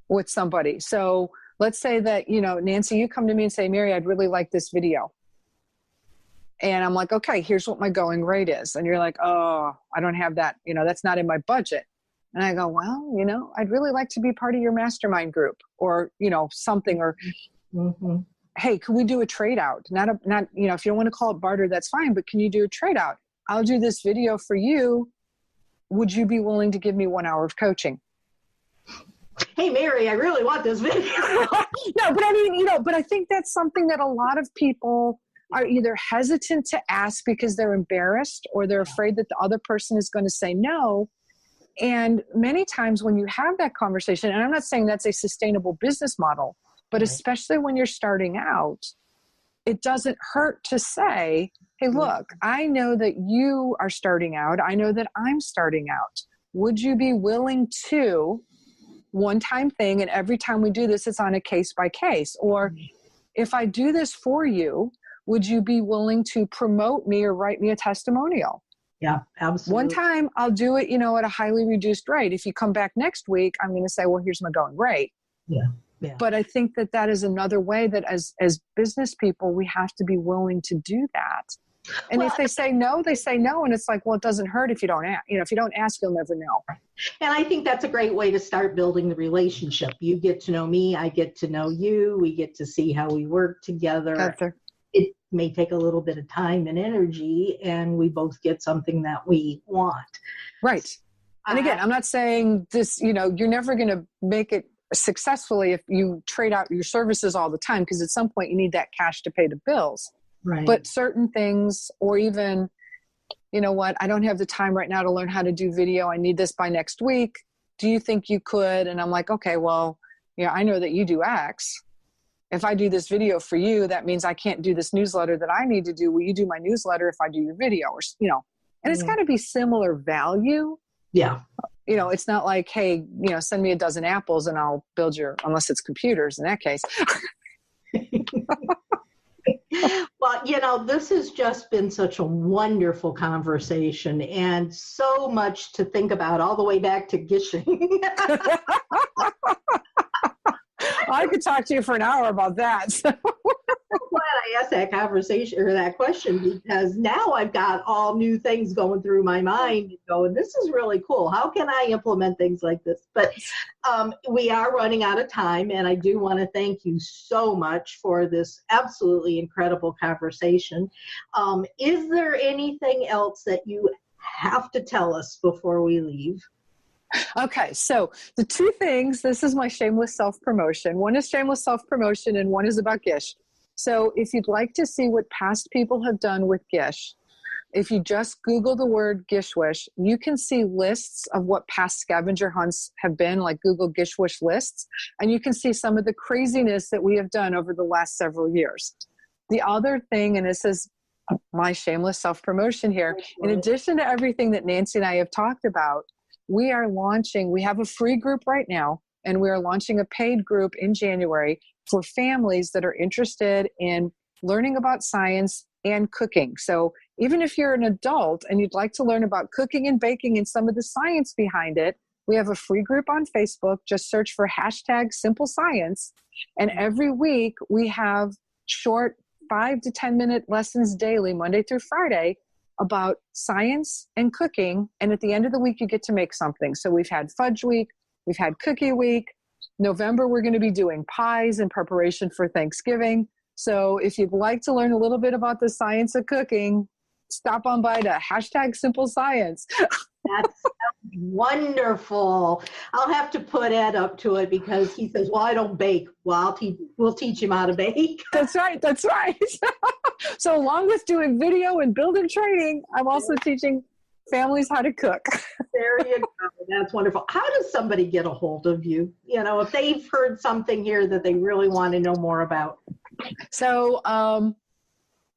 with somebody. So let's say that, Nancy, you come to me and say, Mary, I'd really like this video. And I'm like, okay, here's what my going rate is. And you're like, oh, I don't have that, that's not in my budget. And I go, well, I'd really like to be part of your mastermind group, or, something, or, hey, can we do a trade out? Not, if you don't want to call it barter, that's fine, but can you do a trade out? I'll do this video for you. Would you be willing to give me 1 hour of coaching? Hey, Mary, I really want this video. No, but but I think that's something that a lot of people are either hesitant to ask because they're embarrassed, or they're afraid that the other person is going to say no. And many times when you have that conversation, and I'm not saying that's a sustainable business model, but especially when you're starting out, it doesn't hurt to say, hey, look, I know that you are starting out. I know that I'm starting out. Would you be willing to, one-time thing, and every time we do this, it's on a case by case, or if I do this for you, would you be willing to promote me or write me a testimonial? Yeah, absolutely. One time I'll do it, at a highly reduced rate. If you come back next week, I'm going to say, well, here's my going rate. Yeah. Yeah. But I think that is another way that as business people, we have to be willing to do that. And if they say no, they say no. And it's like, well, it doesn't hurt if you don't ask. If you don't ask, you'll never know. And I think that's a great way to start building the relationship. You get to know me. I get to know you. We get to see how we work together. It may take a little bit of time and energy, and we both get something that we want. Right. And again, I'm not saying this, you're never going to make it successfully if you trade out your services all the time, because at some point you need that cash to pay the bills. Right. But certain things, or even, I don't have the time right now to learn how to do video. I need this by next week. Do you think you could? And I'm like, okay, well, I know that you do X. If I do this video for you, that means I can't do this newsletter that I need to do. Will you do my newsletter if I do your video? Or, and it's got to be similar value. Yeah. It's not like, hey, send me a dozen apples and I'll build unless it's computers in that case. Well, this has just been such a wonderful conversation and so much to think about all the way back to gishing. I could talk to you for an hour about that. So. I'm glad I asked that conversation or that question, because now I've got all new things going through my mind and going, this is really cool. How can I implement things like this? But we are running out of time, and I do want to thank you so much for this absolutely incredible conversation. Is there anything else that you have to tell us before we leave? Okay, so the two things, this is my shameless self-promotion. One is shameless self-promotion and one is about Gish. So if you'd like to see what past people have done with Gish, if you just Google the word Gishwhes, you can see lists of what past scavenger hunts have been, like Google Gishwhes lists, and you can see some of the craziness that we have done over the last several years. The other thing, and this is my shameless self-promotion here, in addition to everything that Nancy and I have talked about, we have a free group right now, and we are launching a paid group in January for families that are interested in learning about science and cooking. So even if you're an adult and you'd like to learn about cooking and baking and some of the science behind it, we have a free group on Facebook. Just search for #SimpleScience. And every week we have short 5 to 10 minute lessons daily, Monday through Friday, about science and cooking. And at the end of the week, you get to make something. So we've had fudge week, we've had cookie week. November, we're going to be doing pies in preparation for Thanksgiving. So if you'd like to learn a little bit about the science of cooking, stop on by to #SimpleScience. That's wonderful. I'll have to put Ed up to it because he says, well, I don't bake. Well, we'll teach him how to bake. That's right. That's right. So along with doing video and building training, I'm also teaching families how to cook. There you go. That's wonderful. How does somebody get a hold of you? If they've heard something here that they really want to know more about. So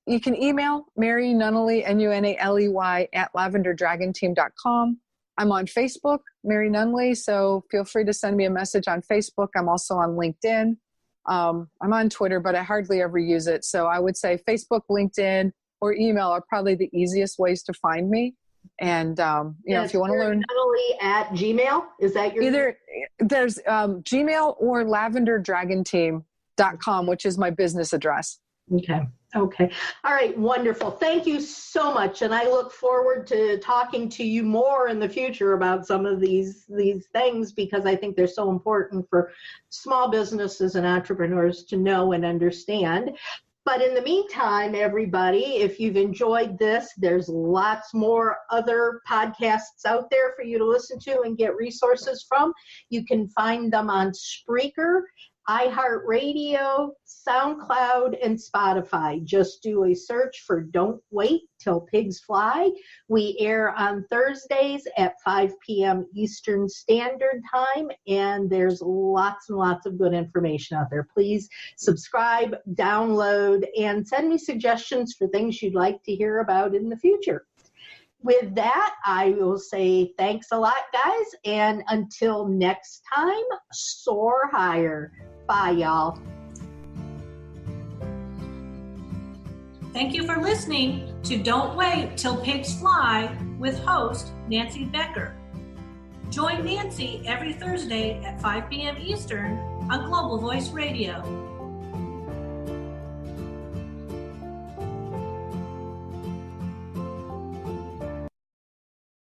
you can email Mary Nunaley, Nunaley, at lavenderdragonteam.com. I'm on Facebook, Mary Nunaley, so feel free to send me a message on Facebook. I'm also on LinkedIn. I'm on Twitter, but I hardly ever use it. So I would say Facebook, LinkedIn, or email are probably the easiest ways to find me. And, if you want to learn. Nunaley at Gmail, is that your Either there's Gmail or lavenderdragonteam.com, which is my business address. Okay. All right. Wonderful. Thank you so much. And I look forward to talking to you more in the future about some of these things, because I think they're so important for small businesses and entrepreneurs to know and understand. But in the meantime, everybody, if you've enjoyed this, there's lots more other podcasts out there for you to listen to and get resources from. You can find them on Spreaker, iHeartRadio, SoundCloud, and Spotify. Just do a search for Don't Wait Till Pigs Fly. We air on Thursdays at 5 p.m. Eastern Standard Time, and there's lots and lots of good information out there. Please subscribe, download, and send me suggestions for things you'd like to hear about in the future. With that, I will say thanks a lot, guys, and until next time, soar higher. Bye, y'all. Thank you for listening to Don't Wait Till Pigs Fly with host Nancy Becker. Join Nancy every Thursday at 5 p.m. Eastern on Global Voice Radio.